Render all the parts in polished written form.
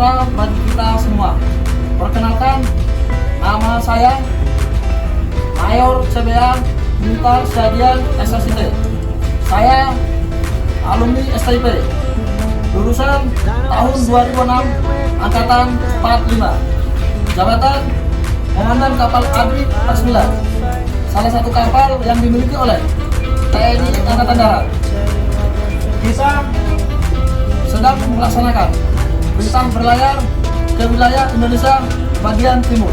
sejahtera bagi kita semua. Perkenalkan, nama saya Mayor CBA Mutar Syagian SSIT. Saya alumni STIP, lulusan tahun 2006, angkatan 45. Jabatan Komandan Kapal Adri 49, salah satu kapal yang dimiliki oleh TNI Angkatan Darat. Kita sedang melaksanakan perintah berlayar ke wilayah Indonesia bagian timur.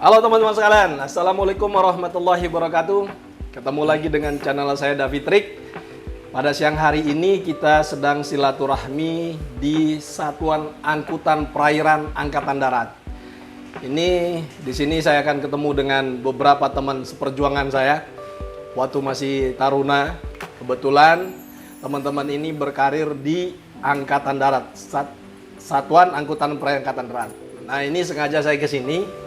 Halo teman-teman sekalian, Assalamualaikum warahmatullahi wabarakatuh. Ketemu lagi dengan channel saya David Trik. Pada siang hari ini kita sedang silaturahmi di Satuan Angkutan Perairan Angkatan Darat. Ini di sini saya akan ketemu dengan beberapa teman seperjuangan saya waktu masih taruna. Kebetulan teman-teman ini berkarir di Angkatan Darat, Satuan Angkutan Perairan Angkatan Darat. Nah, ini sengaja saya ke sini.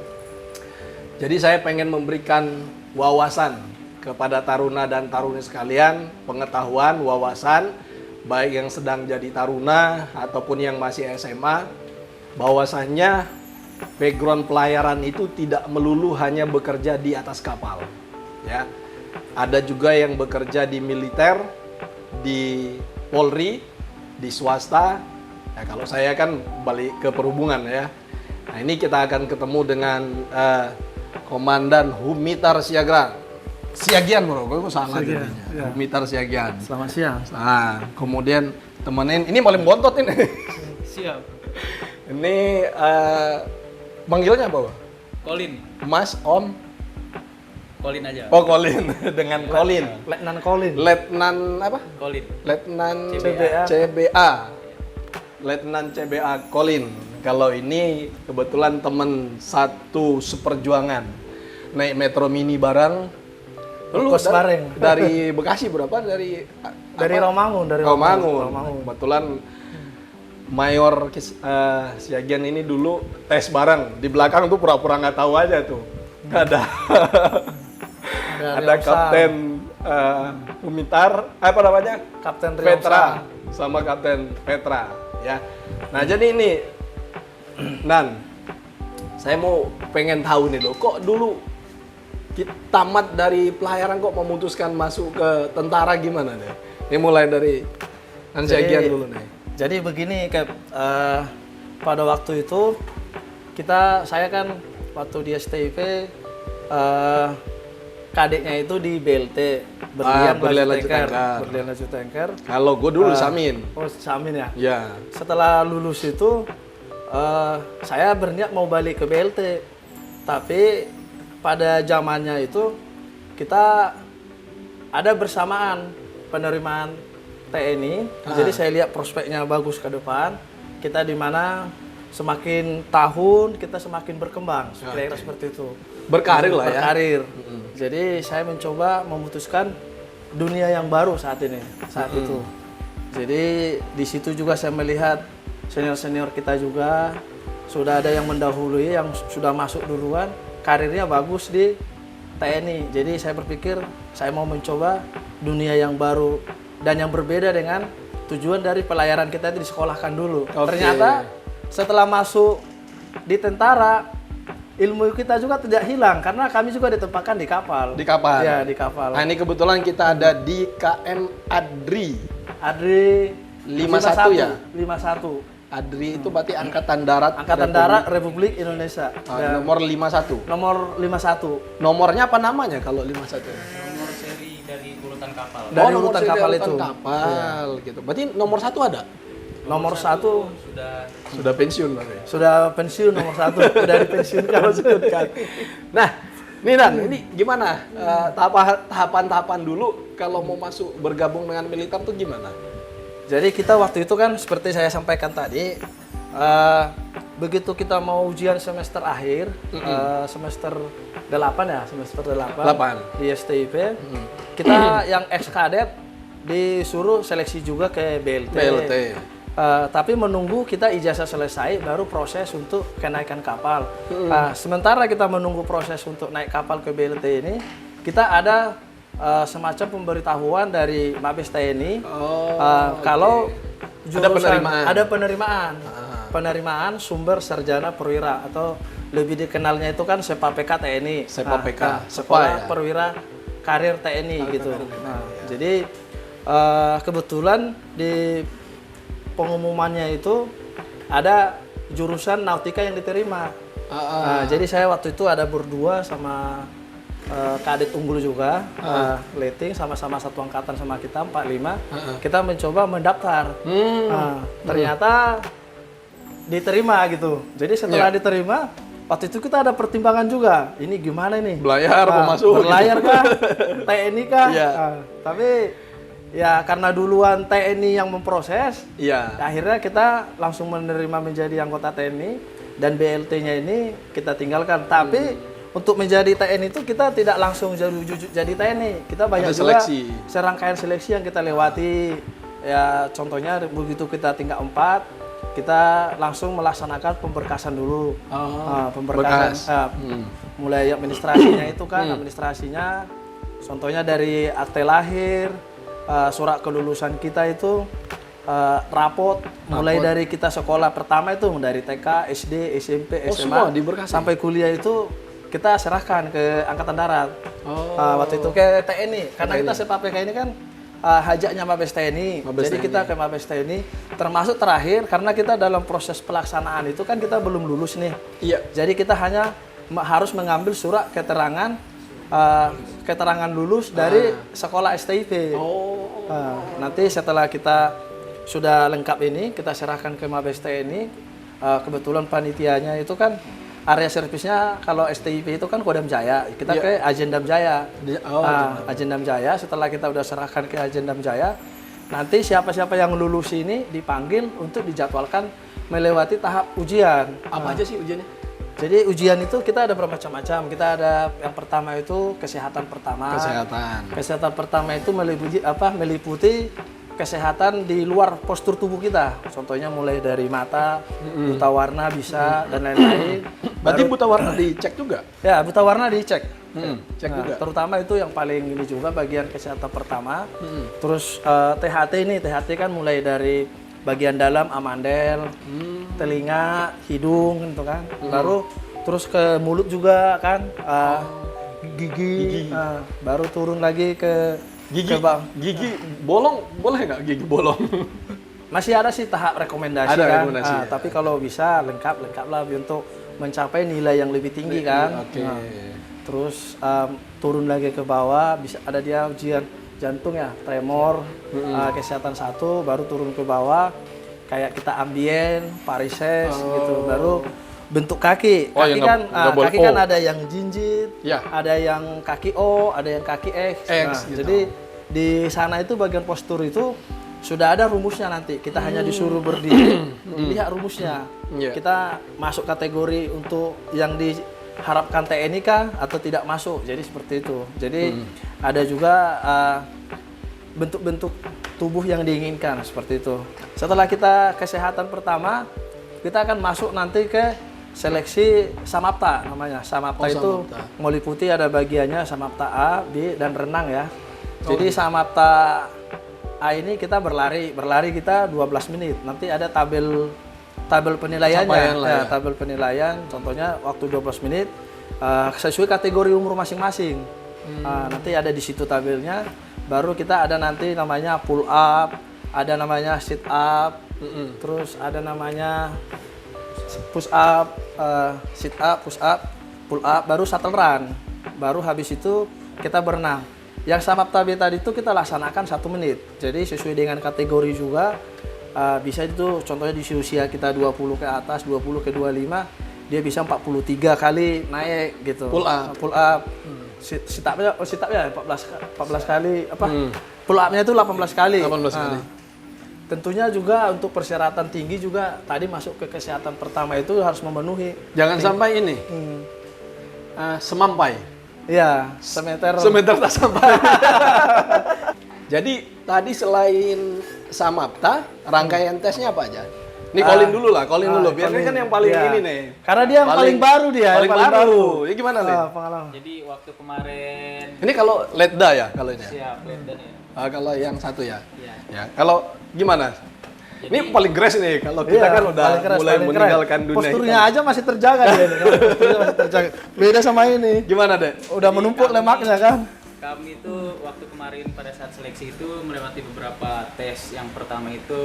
Jadi saya pengen memberikan wawasan kepada taruna dan taruni sekalian, pengetahuan, wawasan, baik yang sedang jadi taruna ataupun yang masih SMA, bahwasannya background pelayaran itu tidak melulu hanya bekerja di atas kapal. Ya, ada juga yang bekerja di militer, di Polri, di swasta. Ya, kalau saya kan balik ke perhubungan ya. Nah, ini kita akan ketemu dengan Komandan Humitar Syagian bro, gue salah jadinya. Ya. Humitar Syagian. Selamat siang. Nah, kemudian temenin, ini paling bontot ini. Siap. Ini manggilnya apa? Colin. Mas, Om? Colin aja. Oh, Colin. Dengan Colin. Letnan Colin. Letnan apa? Colin. Letnan CBA. CBA. Letnan CBA Colin. Kalau ini kebetulan temen satu seperjuangan. Naik metro mini bareng. Lu Kos bareng. dari Bekasi berapa? Dari Romangun, Romangun. Kebetulan Mayor Syagian ini dulu tes bareng. Di belakang tuh pura-pura nggak tahu aja tuh. Ada ada Kapten Humitar, apa namanya? Kapten Petra sama Kapten Petra ya. Nah, jadi ini Dan saya mau pengen tahu nih loh, kok dulu kita tamat dari pelayaran kok memutuskan masuk ke tentara gimana nih? Ini mulai dari Syagian dulu nih. Jadi begini, Kep, pada waktu itu saya kan waktu di STIP kadeknya itu di BLT, berlian lanjut tanker. Kalau gue dulu Samin. Oh, Samin ya? Ya. Setelah lulus itu saya berniat mau balik ke BLT, tapi pada zamannya itu kita ada bersamaan penerimaan TNI, jadi saya lihat prospeknya bagus ke depan. Kita di mana semakin tahun kita semakin berkembang, kira-kira seperti itu. Berkarir lah ya. Berkarir. Jadi saya mencoba memutuskan dunia yang baru saat ini, saat itu. Jadi di situ juga saya melihat senior-senior kita juga sudah ada yang mendahului, yang sudah masuk duluan, karirnya bagus di TNI. Jadi saya berpikir saya mau mencoba dunia yang baru dan yang berbeda dengan tujuan dari pelayaran kita itu disekolahkan dulu. Ternyata setelah masuk di tentara, ilmu kita juga tidak hilang karena kami juga ditempatkan di kapal. Di kapal? Ya, di kapal. Nah, ini kebetulan kita ada di KM Adri. Adri 51 ya? 51. Adri itu berarti Angkatan Darat. Angkatan Darat Republik Indonesia. Nomor 51. Nomor 51. Nomornya apa namanya kalau 51? Nomor seri dari urutan kapal. Dari nomor urutan seri kapal urutan itu. kapal gitu. Berarti nomor 1 ada? Nomor 1 Sudah pensiun berarti. sudah pensiun, nomor 1 sudah dipensiunkan. Nah, nih Dan, ini gimana tahapan-tahapan dulu kalau mau masuk bergabung dengan militer tuh gimana? Jadi kita waktu itu kan seperti saya sampaikan tadi, begitu kita mau ujian semester akhir, semester 8 ya, semester 8 di STIP, kita yang ex-kadet disuruh seleksi juga ke BLT. Tapi menunggu kita ijazah selesai baru proses untuk kenaikan kapal. Sementara kita menunggu proses untuk naik kapal ke BLT ini, kita ada semacam pemberitahuan dari Mabes TNI kalau jurusan ada penerimaan sumber sarjana perwira atau lebih dikenalnya itu kan SEPA-PK TNI. SEPA-PK, Sekolah Perwira Karir TNI gitu. Jadi kebetulan di pengumumannya itu ada jurusan nautika yang diterima. Jadi saya waktu itu ada berdua sama kadit unggul juga, Leting sama-sama satu angkatan sama kita 45. Kita mencoba mendaftar. Ternyata diterima gitu. Jadi setelah diterima, waktu itu kita ada pertimbangan juga. Ini gimana nih? Belayar mau masuk? Berlayar kah? TNI kah? Tapi ya karena duluan TNI yang memproses, akhirnya kita langsung menerima menjadi anggota TNI dan BLT-nya ini kita tinggalkan. Tapi untuk menjadi TNI itu kita tidak langsung jadi TNI. Kita banyak juga serangkaian seleksi yang kita lewati. Ya contohnya begitu kita tingkat 4, kita langsung melaksanakan pemberkasan dulu. Pemberkasan mulai administrasinya itu kan, administrasinya contohnya dari akte lahir, surat kelulusan kita itu, rapot mulai dari kita sekolah pertama itu dari TK, SD, SMP, SMA sampai kuliah itu kita serahkan ke Angkatan Darat. Waktu itu ke TNI karena kita SEPA-PK ini kan hajaknya Mabes TNI. Jadi kita ke Mabes TNI termasuk terakhir karena kita dalam proses pelaksanaan itu kan kita belum lulus nih. Jadi kita hanya harus mengambil surat keterangan lulus dari sekolah STIP. Nanti setelah kita sudah lengkap ini, kita serahkan ke Mabes TNI. Kebetulan panitianya itu kan area servisnya kalau STIP itu kan Kodam Jaya. Kita ke Agendam Jaya. Agendam Jaya. Setelah kita udah serahkan ke Agendam Jaya, nanti siapa-siapa yang lulus ini dipanggil untuk dijadwalkan melewati tahap ujian. Apa aja sih ujiannya? Jadi ujian itu kita ada bermacam-macam. Kita ada yang pertama itu kesehatan pertama. Kesehatan pertama itu meliputi kesehatan di luar postur tubuh kita. Contohnya mulai dari mata, buta warna bisa dan lain-lain. Berarti buta warna dicek juga? Ya, buta warna dicek. Cek juga. Terutama itu yang paling ini juga bagian kesehatan pertama. Terus THT kan mulai dari bagian dalam amandel, telinga, hidung gitu kan. Baru terus ke mulut juga kan, gigi. Baru turun lagi ke gigi bolong, boleh nggak gigi bolong? Masih ada sih tahap rekomendasi kan. Tapi kalau bisa lengkap lah untuk mencapai nilai yang lebih tinggi kan. Terus turun lagi ke bawah, bisa ada dia ujian jantung ya, tremor, kesehatan 1, baru turun ke bawah, kayak kita ambien, parises gitu, baru bentuk kaki. Kaki kan ada yang jinjit, ada yang kaki O, ada yang kaki X. Gitu. Jadi di sana itu bagian postur itu sudah ada rumusnya nanti. Kita hanya disuruh berdiri, dilihat rumusnya. Kita masuk kategori untuk yang diharapkan TNI kah atau tidak masuk. Jadi seperti itu. Jadi ada juga bentuk-bentuk tubuh yang diinginkan seperti itu. Setelah kita kesehatan pertama, kita akan masuk nanti ke seleksi Samapta namanya. Samapta itu meliputi ada bagiannya Samapta A, B, dan renang ya. Jadi Samapta A ini kita berlari kita 12 menit. Nanti ada tabel penilaiannya. Tabel penilaian, contohnya waktu 12 menit sesuai kategori umur masing-masing. Nanti ada di situ tabelnya. Baru kita ada nanti namanya pull up, ada namanya sit up, terus ada namanya push up, sit up, push up, pull up, baru shuttle run. Baru habis itu kita berenang. Yang Samapta B tadi itu kita laksanakan 1 menit. Jadi sesuai dengan kategori juga, bisa itu contohnya di usia kita 20 ke atas, 20 ke 25, dia bisa 43 kali naik gitu. Pull up. Sit up-nya 14 kali, pull up-nya itu 18 kali. tentunya juga untuk persyaratan tinggi juga tadi masuk ke kesehatan pertama itu harus memenuhi. Jangan sampai ini semampai. Iya, semeter. Semeter tak sampai. Jadi tadi selain Samapta, rangkaian tesnya apa aja? Ini Colin dulu lah, Colin dulu. Biar Colin. kan yang paling Iya. ini nih. Karena dia yang paling baru dia, Paling yang baru. Ya gimana nih? Pengalaman. Jadi waktu kemarin Ini kalau Letda ya kalau ini. Ya? siap dan ya. Kalau yang satu ya. Iya. Ya, kalau gimana? Ini paling grace nih kalau kita Iya, kan udah paling keras, mulai paling keren. meninggalkan dunia. Posturnya hitam. aja masih terjaga dia nih. Posturnya masih terjaga. Beda sama ini. Gimana, Dek? Udah menumpuk lemaknya kan. Kami itu waktu kemarin pada saat seleksi itu melewati beberapa tes. Yang pertama itu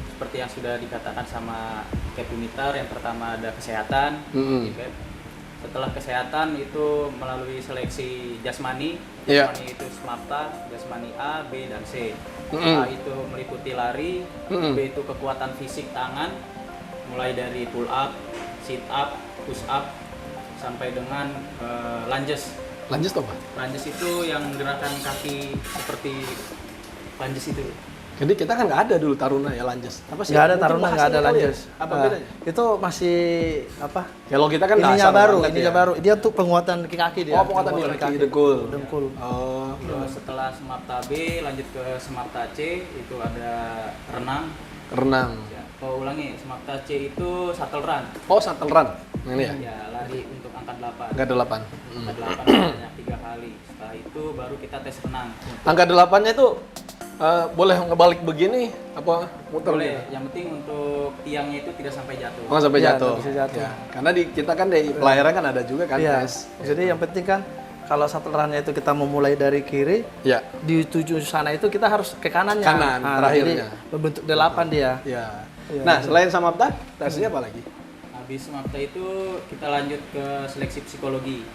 seperti yang sudah dikatakan sama Kevin Mitar, yang pertama ada kesehatan. Mm-mm. Gitu. Setelah kesehatan itu melalui seleksi jasmani. Iya. Jasmani itu SMAPTA, jasmani A, B, dan C. Mm-mm. A itu meliputi lari, Mm-mm. B itu kekuatan fisik tangan, mulai dari pull up, sit up, push up, sampai dengan lunges. Lanjut apa? Lunges itu yang gerakan kaki seperti lunges itu. Jadi kita kan nggak ada dulu taruna ya lanjut. Apa sih? Nggak ada Mungkin taruna, nggak ada bahasanya kali ya? lanjut. Apa Nah, bedanya? Itu masih apa? Kalau kita kan ininya dasar baru, banget ininya ya. baru. Dia untuk penguatan kaki dia. Oh, penguatan di kaki, dengkul. Dengkul. Oh. Terus setelah SMAPTA B lanjut ke SMAPTA C itu ada renang. Renang. Ya, ulangi, SMAPTA C itu shuttle run. Oh, shuttle run. Ini ya? Ya, lari untuk angka 8. Angka 8. Angka 8 banyak 3 kali. Setelah itu baru kita tes renang. Angka 8-nya itu boleh ngebalik begini apa muter Boleh, gitu? yang penting untuk tiangnya itu tidak sampai jatuh. Oh, sampai Iya, jatuh. nggak bisa jatuh. Ya. Karena kita kan di pelayaran kan ada juga kan Iya. tes. Jadi yang penting kan kalau shuttle run-nya itu kita memulai dari kiri, Ya. di tujuh sana itu kita harus ke kanannya. Kanan, Jadi terakhirnya. berbentuk 8 dia. Ya. Iya. Nah, selain Samapta, tesnya apa lagi? Habis SMAPTA itu kita lanjut ke seleksi psikologi.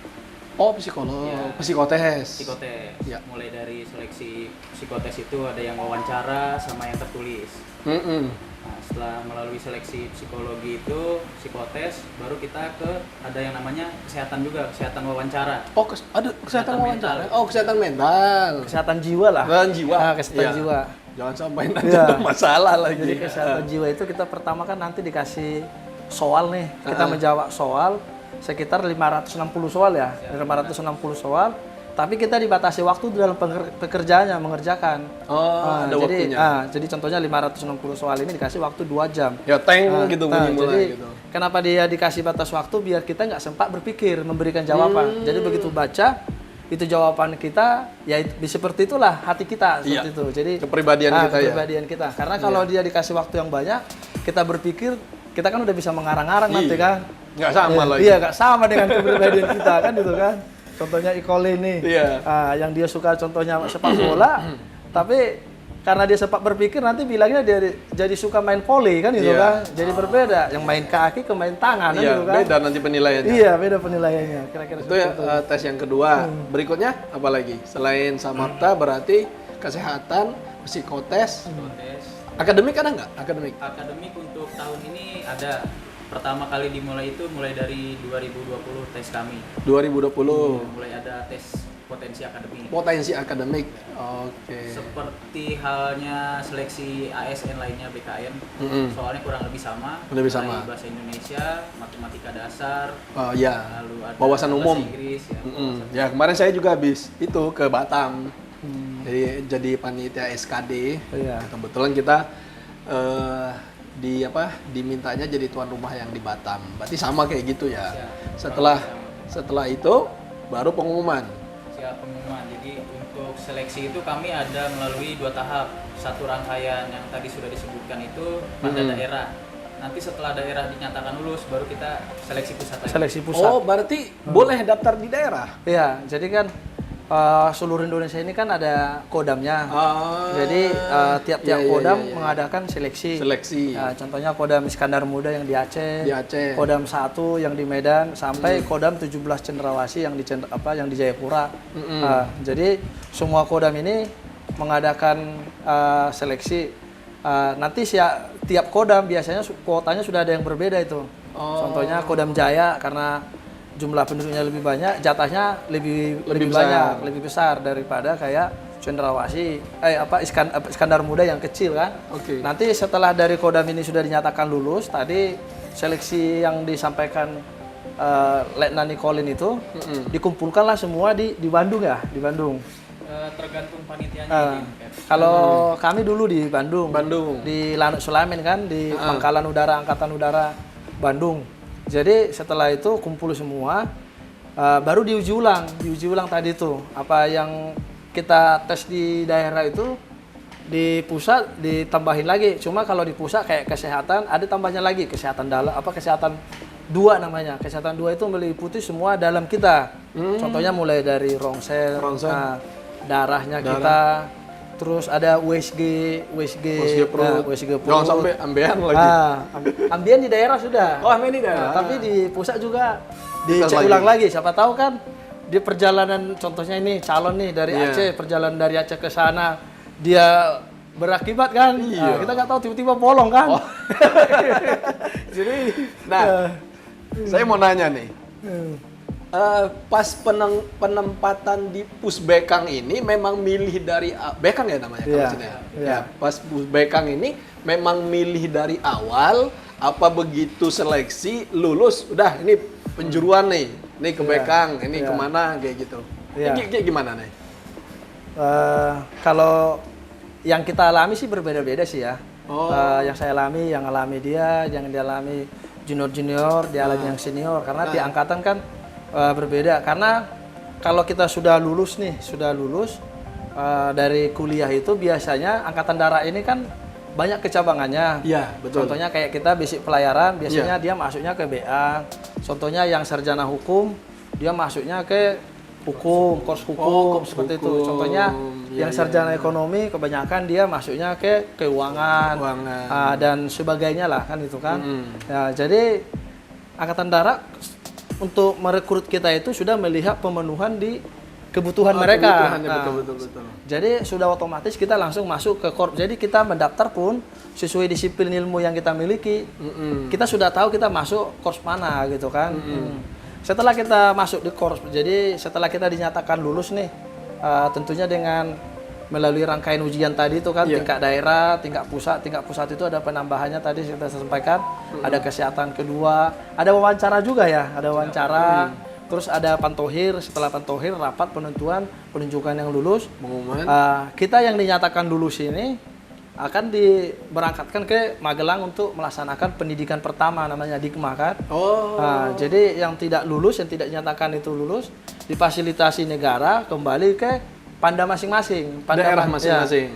Oh, psikolog, Iya. psikotes. Psikotes. Ya. Mulai dari seleksi psikotes itu ada yang wawancara sama yang tertulis. Mm-mm. Nah, setelah melalui seleksi psikologi itu, psikotes, baru kita ke ada yang namanya kesehatan juga, kesehatan wawancara. Oh, ada kesehatan Kesehatan wawancara. mental. Oh, kesehatan mental. Kesehatan jiwa lah. Kesehatan jiwa. Kesehatan Iya. jiwa. Jangan sampai nanti Iya. ada masalah lagi. Jadi kesehatan jiwa itu kita pertama kan nanti dikasih soal nih. Kita menjawab soal sekitar 560 soal ya. 560 soal. Tapi kita dibatasi waktu dalam pekerjaannya, mengerjakan. Oh, ada jadi, waktunya. jadi contohnya 560 soal ini dikasih waktu 2 jam. Ya tank gitu bunyi mulai jadi gitu. kenapa dia dikasih batas waktu biar kita nggak sempat berpikir memberikan jawaban. Jadi begitu baca itu jawaban kita ya seperti itulah hati kita seperti Iya. itu. Jadi Kepribadian kita ya. kepribadian kita. Karena kalau dia dikasih waktu yang banyak, kita berpikir kita kan udah bisa mengarang-arang nanti kan. Nggak sama lagi. Iya, nggak sama dengan kepribadian kita kan gitu kan. Contohnya Icole ini, Iya. yang dia suka contohnya sepak bola, tapi karena dia sempat berpikir nanti bilangnya dia jadi suka main volley kan gitu Iya. kan. Jadi berbeda, yang main kaki ke main tangan kan Iya, gitu kan. beda nanti penilaiannya. Iya, beda penilaiannya. Kira-kira Itu ya seperti tes yang kedua. Berikutnya apa lagi? Selain Samapta berarti kesehatan, psikotes, Psikotes. akademik ada nggak? Akademik. Akademik untuk tahun ini ada. Pertama kali dimulai itu mulai dari 2020 tes kami. 2020 Mulai ada tes potensi akademik. potensi akademik. Oke. Seperti halnya seleksi ASN lainnya BKN, Mm-mm. soalnya kurang lebih sama. Lebih Mulai sama. Bahasa Indonesia, matematika dasar, Oh ya. lalu ada Wawasan bahasa umum. Inggris, ya, Mm-mm. wawasan- Ya kemarin saya juga habis itu ke Batam. Jadi panitia SKD. Iya. Kebetulan kita dimintanya jadi tuan rumah yang di Batam. Berarti sama kayak gitu ya. Ya, Setelah itu baru pengumuman. siap pengumuman. Jadi untuk seleksi itu kami ada melalui 2 tahap. Satu rangkaian yang tadi sudah disebutkan itu pada daerah. Nanti setelah daerah dinyatakan lulus, baru kita seleksi pusat lagi. Seleksi pusat. Oh, berarti boleh daftar di daerah. Iya, jadi kan seluruh Indonesia ini kan ada kodamnya. Jadi tiap-tiap Iya, iya, kodam iya, iya. mengadakan seleksi. Seleksi. Ya, contohnya Kodam Iskandar Muda yang di Aceh, Di Aceh. Kodam 1 yang di Medan, sampai Kodam 17 Cendrawasih yang di yang di Jayapura. Jadi semua kodam ini mengadakan seleksi. Nanti tiap kodam biasanya kuotanya sudah ada yang berbeda itu. Contohnya Kodam Jaya karena jumlah penduduknya lebih banyak, jatahnya lebih besar. banyak, lebih besar daripada kayak Cendrawasih, Iskandar Muda yang kecil kan. Oke. Nanti setelah dari Kodam ini sudah dinyatakan lulus, tadi seleksi yang disampaikan Letnan Nikolin itu dikumpulkanlah semua di Bandung ya, di Bandung. Tergantung panitianya. Kalau kami dulu di Bandung, Bandung. di Lanut Sulamin kan, di Pangkalan Udara Angkatan Udara Bandung. Jadi setelah itu kumpul semua, baru diuji ulang tadi tuh apa yang kita tes di daerah itu di pusat ditambahin lagi. Cuma kalau di pusat kayak kesehatan ada tambahnya lagi kesehatan dalam kesehatan 2 namanya. Kesehatan 2 itu meliputi semua dalam kita. Contohnya mulai dari rongsel, darahnya kita, terus ada USG perut. USG perut. Jangan sampai ambean lagi. Ambeien di daerah sudah. Oh, ambeien di daerah. Tapi di pusat juga dicek ulang lagi. Siapa tahu kan di perjalanan, contohnya ini calon nih dari Aceh, perjalanan dari Aceh ke sana dia berakibat kan. Nah, kita nggak tahu tiba-tiba bolong kan. Jadi, saya mau nanya nih. Pas penempatan di Pusbekang ini memang milih dari Bekang ya namanya kalau sini ya? Ya, pas Pusbekang ini memang milih dari awal apa begitu seleksi lulus udah ini penjuruan nih ke Bekang ini kemana kayak gitu. Ini gimana nih? Kalau yang kita alami sih berbeda-beda sih ya. Yang saya alami, yang alami dia, yang dia alami junior, dia alami yang senior. Karena di angkatan kan berbeda. Karena kalau kita sudah lulus dari kuliah itu biasanya angkatan darat ini kan banyak kecabangannya. Iya, betul. Contohnya kayak kita basic pelayaran, biasanya dia masuknya ke BA. Contohnya yang sarjana hukum, dia masuknya ke kurs hukum seperti itu. Contohnya yang sarjana ekonomi kebanyakan dia masuknya ke keuangan. Dan sebagainya lah kan itu kan. Ya, jadi angkatan darat untuk merekrut kita itu sudah melihat pemenuhan di kebutuhan mereka. Betul. Jadi sudah otomatis kita langsung masuk ke korps. Jadi kita mendaftar pun sesuai disiplin ilmu yang kita miliki. Kita sudah tahu kita masuk korps mana gitu kan. Setelah kita masuk di korps, jadi setelah kita dinyatakan lulus nih, tentunya dengan melalui rangkaian ujian tadi itu kan, tingkat daerah, tingkat pusat itu ada penambahannya tadi kita sampaikan, ada kesehatan kedua, ada wawancara juga ya, ada wawancara, terus ada pantohir, setelah pantohir rapat penentuan penunjukan yang lulus, pengumuman. Kita yang dinyatakan lulus ini akan diberangkatkan ke Magelang untuk melaksanakan pendidikan pertama namanya Dikma kan. Jadi yang tidak lulus, yang tidak dinyatakan itu lulus, difasilitasi negara kembali ke panda masing-masing, daerah masing-masing.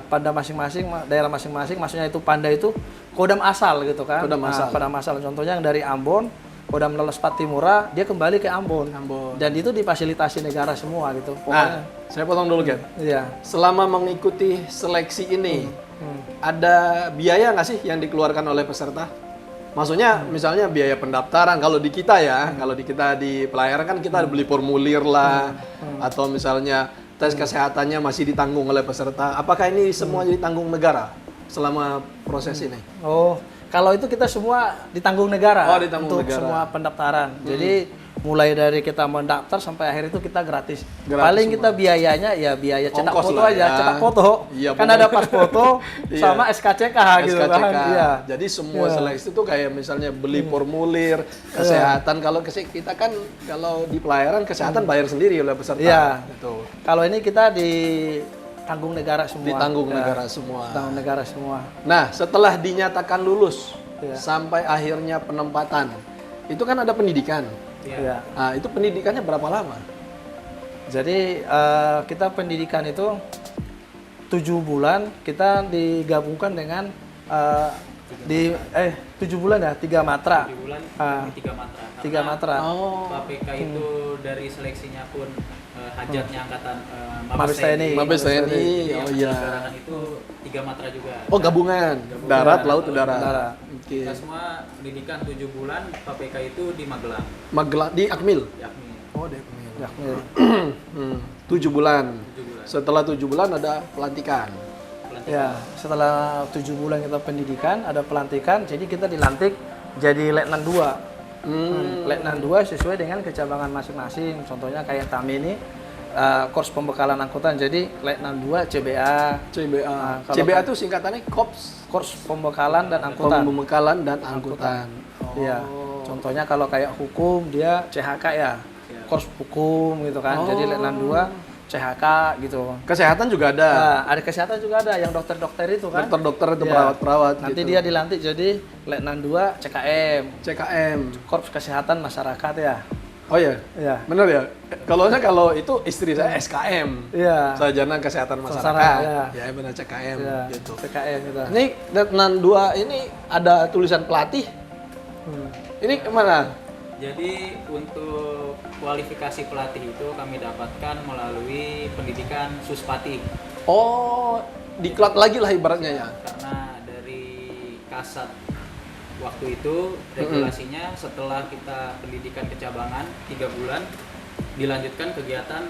Panda masing-masing, daerah masing-masing, maksudnya itu panda itu kodam asal gitu kan. Kodam asal. Contohnya yang dari Ambon, Kodam Leles Patimura, dia kembali ke Ambon. Dan itu difasilitasi negara semua gitu. Pokoknya. Saya potong dulu, Gen. Iya. Selama mengikuti seleksi ini, ada biaya nggak sih yang dikeluarkan oleh peserta? Maksudnya, misalnya biaya pendaftaran, kalau di kita ya, kalau di kita di pelayaran kan kita beli formulir lah, atau misalnya tes kesehatannya masih ditanggung oleh peserta. Apakah ini semua ditanggung negara selama proses ini? Kalau itu kita semua ditanggung negara ditanggung untuk negara. Semua pendaftaran. Jadi mulai dari kita mendaftar sampai akhir itu kita gratis. Paling semua. Kita biayanya ya biaya cetak ongkos foto lah, aja, cetak foto. Kan ada pas foto sama SKCK gitu kan. Iya. Jadi semua seleksi itu kayak misalnya beli formulir kesehatan. Kalau kita kan kalau di pelayaran kesehatan bayar sendiri oleh peserta. Iya. Gitu. Kalau ini kita ditanggung negara semua. Ditanggung negara semua. Ditanggung negara semua. Nah, setelah dinyatakan lulus sampai akhirnya penempatan, itu kan ada pendidikan. Iya. Nah, itu pendidikannya berapa lama? Jadi kita pendidikan itu 7 bulan, kita digabungkan dengan 7 bulan ya, 3 matra. 7 bulan, 3 matra. 3 matra. KPK itu dari seleksinya pun hajatnya angkatan Mabes TNI. Mabes TNI. Sekarang itu 3 matra juga. Gabungan. Darat, laut, udara. Kita semua pendidikan 7 bulan, KPK itu di Magelang. Di Akmil. Di Akmil. Di Akmil. 7 bulan. Setelah 7 bulan ada pelantikan. Ya, setelah 7 bulan kita pendidikan, ada pelantikan, jadi kita dilantik jadi Letnan 2. Letnan 2 sesuai dengan kecabangan masing-masing. Contohnya kayak Tami ini, Kurs pembekalan angkutan. Jadi Letnan 2 CBA. CBA. kalau CBA kan- itu singkatannya Kops Kurs pembekalan dan angkutan. Pembekalan dan Angkutan. Iya. Contohnya kalau kayak hukum dia CHK ya. Kurs hukum gitu kan. Jadi Letnan 2 CHK gitu. Kesehatan juga ada. Nah, ada kesehatan juga ada yang dokter-dokter itu kan. Dokter-dokter itu Iya. perawat-perawat Nanti gitu. dia dilantik jadi Letnan 2 CKM. CKM. Korps Kesehatan Masyarakat ya. Oh ya. Iya. Bener ya? Kalau itu istri saya SKM. Iya. Sarjana Kesehatan Masyarakat. Masyarakat, Ya benar CKM Iya. gitu. CKM gitu. Ini Letnan 2 ini ada tulisan pelatih. Ini kemana? Jadi untuk kualifikasi pelatih itu kami dapatkan melalui pendidikan Suspati. Oh, diklat lagi lah ibaratnya ya. Karena dari Kasat waktu itu regulasinya setelah kita pendidikan kecabangan 3 bulan dilanjutkan kegiatan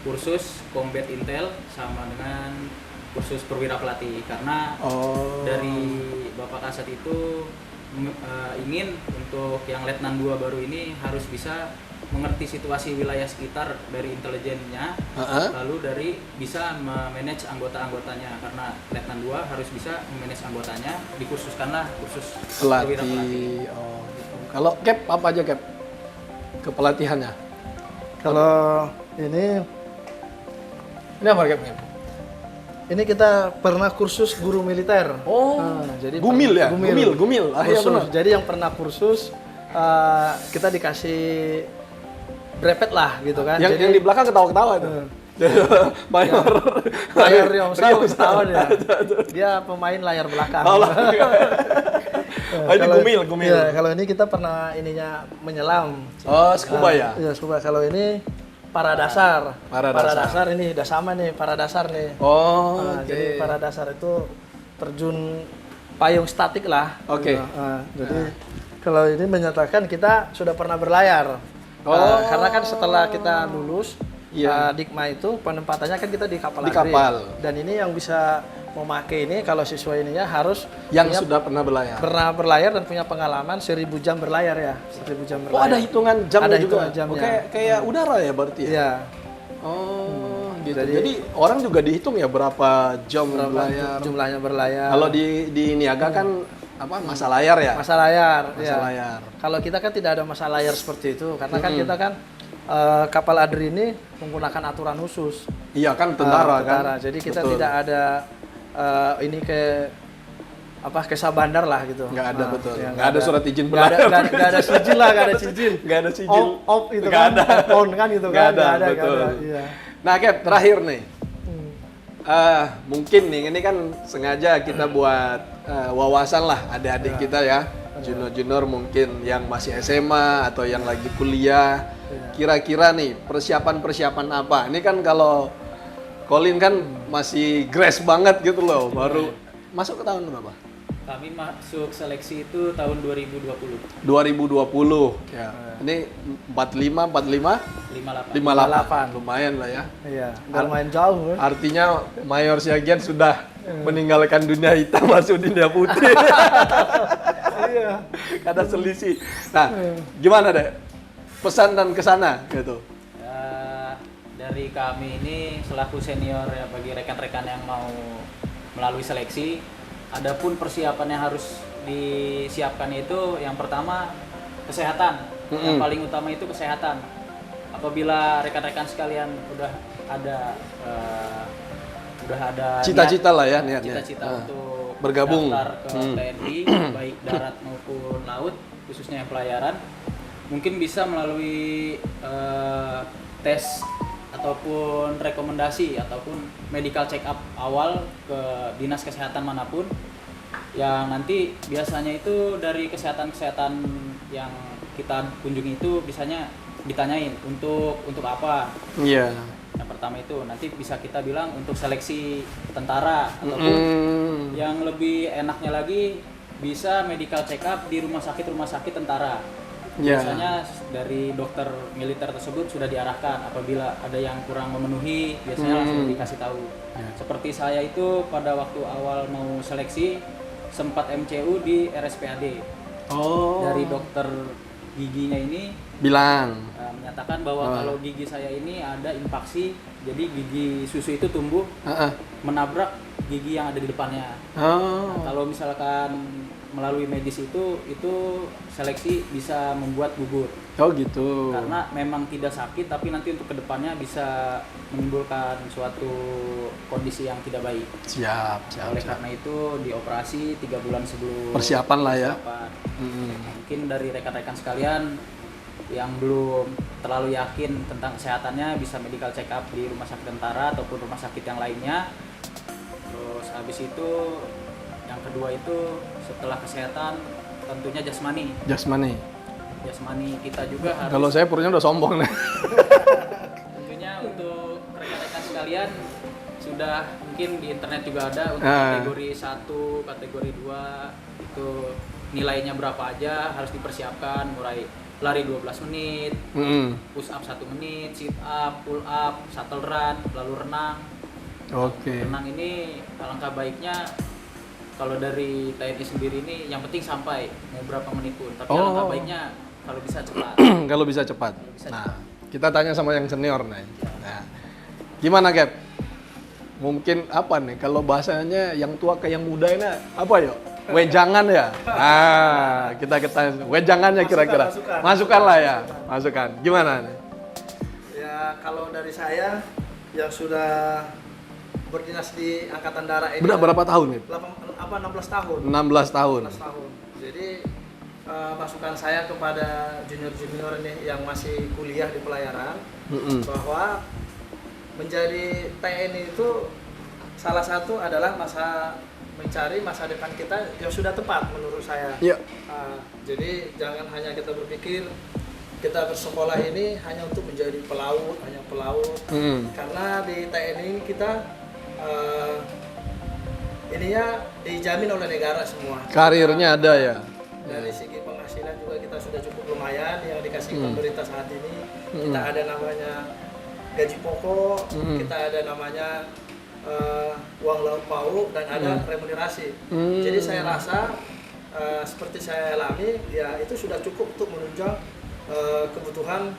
kursus Combat Intel sama dengan kursus perwira pelatih karena dari Bapak Kasat itu ingin untuk yang Letnan 2 baru ini harus bisa mengerti situasi wilayah sekitar dari intelijennya, lalu dari bisa memanage anggota-anggotanya karena Letnan 2 harus bisa memanage anggotanya, dikursuskanlah kursus perwira pelatih. Pelatih. Oh, gitu. Kalau Cap apa aja Cap? Kepelatihannya. Kalau ini Apa Cap? ini kita pernah kursus guru militer. Oh, jadi Gumil ya? Gumil. Ah, iya Kursus. benar. Jadi yang pernah kursus kita dikasih brepet lah gitu kan. Yang Jadi di belakang ketawa-ketawa itu. Mayor. layar yang setahun ya. Dia pemain layar belakang. Oh, ini Gumil. Iya, kalau ini kita pernah ininya menyelam. Oh, scuba ya? Iya, scuba. Kalau ini para dasar. Para dasar ini udah sama nih, para dasar nih. Oh, Nah, oke. Jadi para dasar itu terjun payung statik lah. Oke. Jadi kalau ini menyatakan kita sudah pernah berlayar. Karena kan setelah kita lulus Dikma itu penempatannya kan kita di kapal Di Adri. kapal. Dan ini yang bisa memakai ini kalau siswa ininya harus Yang punya sudah pernah berlayar. pernah berlayar dan punya pengalaman 1000 jam berlayar ya. 1000 jam Oh, berlayar. ada hitungan jamnya Ada juga. hitungan jamnya. Oh, kayak udara ya berarti ya? Iya. Oh, gitu. Jadi- Jadi orang juga dihitung ya berapa jam berlayar. Jumlahnya berlayar. Kalau di niaga kan masa layar ya? masa layar. Masa ya. layar. Kalau kita kan tidak ada masa layar seperti itu karena kan kita kan kapal Adri ini menggunakan aturan khusus. Iya kan tentara kan. Jadi kita Betul. tidak ada ini ke Sabandar lah gitu. Nggak ada, betul. ya, Nggak ada surat izin nggak ada, berlayar. nggak ada sijil lah, nggak ada sijil. Nggak ada sijil. Op itu Nggak kan. ada. On kan gitu Nggak kan. ada, Nggak betul. Iya. Nah, Cap, terakhir nih. Mungkin nih, ini kan sengaja kita buat wawasan lah adik-adik kita ya. Junior-junior mungkin yang masih SMA atau yang lagi kuliah. Kira-kira nih persiapan-persiapan apa? Ini kan kalau Colin kan masih grass banget gitu loh, baru masuk ke tahun berapa? Kami masuk seleksi itu tahun 2020. 2020. Ya. Ini 45, 58. 58. Lumayan lah ya. Iya, udah lumayan jauh. Artinya Mayor Siagian sudah meninggalkan dunia hitam masuk dunia putih. Iya. Ada selisih. Nah, gimana deh? Pesan dan kesana gitu. Dari kami ini selaku senior ya bagi rekan-rekan yang mau melalui seleksi, adapun persiapan yang harus disiapkan itu yang pertama kesehatan. Yang paling utama itu kesehatan. Apabila rekan-rekan sekalian udah ada Cita-cita lah ya niatnya. cita-cita untuk bergabung. daftar ke TNI baik darat maupun laut khususnya yang pelayaran, mungkin bisa melalui tes ataupun rekomendasi ataupun medical check up awal ke dinas kesehatan manapun yang nanti biasanya itu dari kesehatan yang kita kunjungi itu biasanya ditanyain untuk apa. Iya. Yang pertama itu nanti bisa kita bilang untuk seleksi tentara ataupun yang lebih enaknya lagi bisa medical check up di rumah sakit tentara. Ya. Biasanya dari dokter militer tersebut sudah diarahkan apabila ada yang kurang memenuhi biasanya langsung dikasih tahu. Seperti saya itu pada waktu awal mau seleksi sempat MCU di RSPAD. Oh. Dari dokter giginya ini Bilang. menyatakan bahwa kalau gigi saya ini ada infaksi, jadi gigi susu itu tumbuh Heeh. menabrak gigi yang ada di depannya. Oh. Nah, kalau misalkan melalui medis itu seleksi bisa membuat gugur. Oh gitu. Karena memang tidak sakit, tapi nanti untuk kedepannya bisa menimbulkan suatu kondisi yang tidak baik. Siap. Oleh karena itu dioperasi 3 bulan sebelum Persiapan lah ya. persiapan. Mm-mm. Mungkin dari rekan-rekan sekalian yang belum terlalu yakin tentang kesehatannya bisa medical check up di rumah sakit tentara ataupun rumah sakit yang lainnya. Terus habis itu yang kedua itu setelah kesehatan tentunya jasmani. Jasmani kita juga harus. Kalau saya perutnya udah sombong nih. Tentunya untuk rekan-rekan sekalian sudah mungkin di internet juga ada untuk Ah. kategori 1, kategori 2 itu nilainya berapa aja harus dipersiapkan, mulai lari 12 menit, Mm-mm. push up 1 menit, sit up, pull up, shuttle run, lalu renang. Oke. Renang ini alangkah baiknya kalau dari TNI sendiri ini yang penting sampai mau berapa menit pun, tapi alangkah baiknya kalau bisa cepat. Kalau bisa cepat. bisa Nah, kita tanya sama yang senior nih. Nah, gimana Cap? Mungkin apa nih kalau bahasanya yang tua ke yang muda ini apa yuk? Wejangan ya? Nah, kita tanya wejangannya kira-kira. Masukan lah ya. Masukan. Gimana nih? Ya kalau dari saya yang sudah berdinas di Angkatan Darat ini Berapa tahun nih? 16 tahun. 16 tahun. 16 tahun. Jadi masukan saya kepada junior-junior ini yang masih kuliah di pelayaran Mm-mm. bahwa menjadi TNI itu salah satu adalah mencari masa depan kita yang sudah tepat menurut saya. Iya. Jadi jangan hanya kita berpikir kita bersekolah ini hanya untuk menjadi pelaut, hanya pelaut. Mm. Karena di TNI kita ininya dijamin oleh negara semua. Karirnya ada ya. Dari segi penghasilan juga kita sudah cukup lumayan yang dikasih pemerintah saat ini. Kita ada namanya gaji pokok, kita ada namanya uang lauk pauk dan ada remunerasi. Jadi saya rasa seperti saya alami ya itu sudah cukup untuk menunjang kebutuhan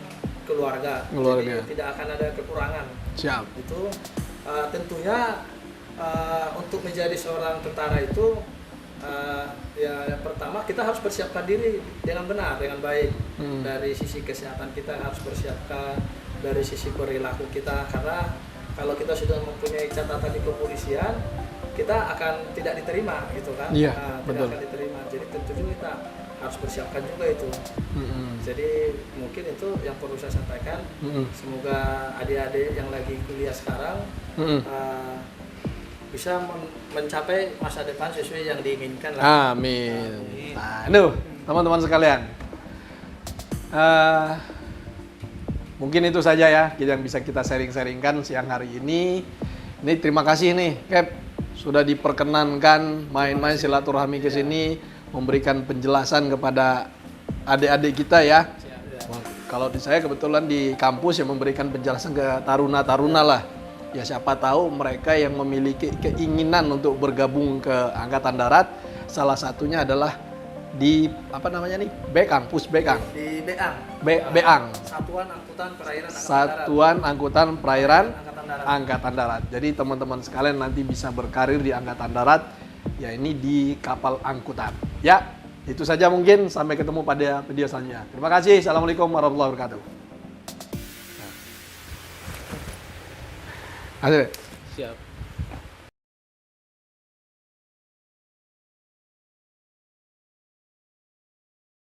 keluarga. Jadi tidak akan ada kekurangan. Siap. Itu tentunya untuk menjadi seorang tentara itu ya yang pertama kita harus persiapkan diri dengan benar, dengan baik. Dari sisi kesehatan kita harus persiapkan, dari sisi perilaku kita, karena kalau kita sudah mempunyai catatan di kepolisian kita akan tidak diterima gitu kan. Iya, Tidak betul. akan diterima, jadi tentunya kita harus persiapkan juga itu. Jadi mungkin itu yang perlu saya sampaikan. Semoga adik-adik yang lagi kuliah sekarang bisa mencapai masa depan sesuai yang diinginkan lah. Amin. Nah, itu teman-teman sekalian. Mungkin itu saja ya yang bisa kita sharing-sharingkan siang hari ini. Ini terima kasih nih, Cap, sudah diperkenankan main-main silaturahmi ke sini, memberikan penjelasan kepada adik-adik kita ya. Kalau di saya kebetulan di kampus yang memberikan penjelasan ke taruna-taruna lah. Ya siapa tahu mereka yang memiliki keinginan untuk bergabung ke Angkatan Darat, salah satunya adalah di apa namanya nih? Bekang, Pusbekang. Di Beang. Beang. Satuan Angkutan Perairan Angkatan Darat. Satuan Angkutan Perairan Angkatan Darat. Angkatan Darat. Jadi teman-teman sekalian nanti bisa berkarir di Angkatan Darat, ya ini di kapal angkutan. Ya, itu saja mungkin. Sampai ketemu pada video selanjutnya. Terima kasih. Assalamualaikum warahmatullahi wabarakatuh. Siap.